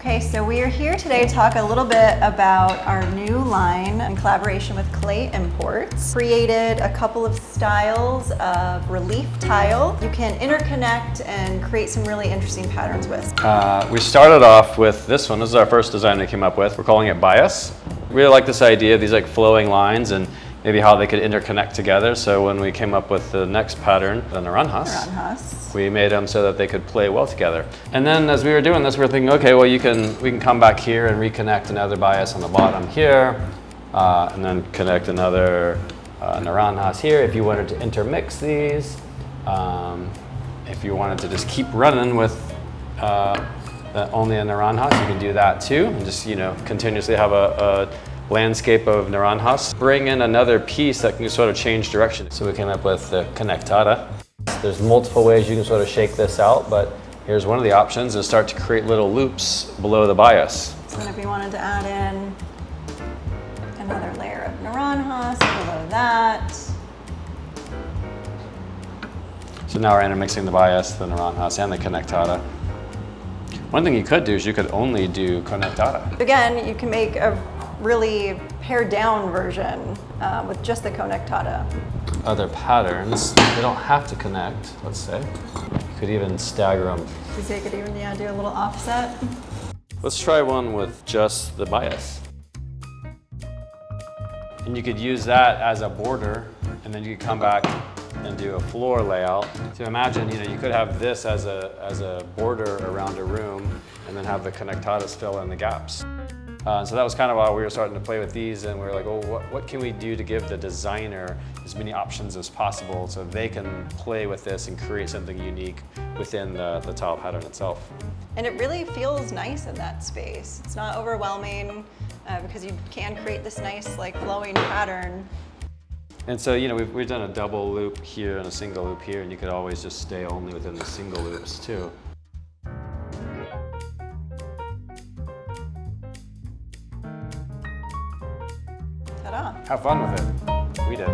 Okay, so we are here today to talk a little bit about our new line in collaboration with Clay Imports. Created a couple of styles of relief tile you can interconnect and create some really interesting patterns with. We started off with this one. This is our first design we came up with. We're calling it bias. Really like this idea of these like flowing lines and maybe how they could interconnect together. So when we came up with the next pattern, the naranjas, we made them so that they could play well together. And then as we were doing this, we were thinking, okay, well we can come back here and reconnect another bias on the bottom here, and then connect another naranjas here if you wanted to intermix these. If you wanted to just keep running with only a naranjas, you can do that too, and just continuously have a landscape of naranjas. Bring in another piece that can sort of change direction. So we came up with the conectada. There's multiple ways you can sort of shake this out, but here's one of the options is start to create little loops below the bias. So then if you wanted to add in another layer of naranjas below that. So now we're intermixing the bias, the naranjas, and the conectada. One thing you could do is you could only do conectada. Again, you can make a really pared down version with just the conectada. Other patterns, they don't have to connect, let's say. You could even stagger them. So you could even do a little offset. Let's try one with just the bias. And you could use that as a border, and then you could come back and do a floor layout. So imagine, you could have this as a border around a room, and then have the conectadas fill in the gaps. So that was kind of why we were starting to play with these, and we were like, oh, what can we do to give the designer as many options as possible so they can play with this and create something unique within the tile pattern itself. And it really feels nice in that space. It's not overwhelming because you can create this nice like flowing pattern. And so, we've done a double loop here and a single loop here, and you could always just stay only within the single loops too. Ta-da. Have fun with it. We did.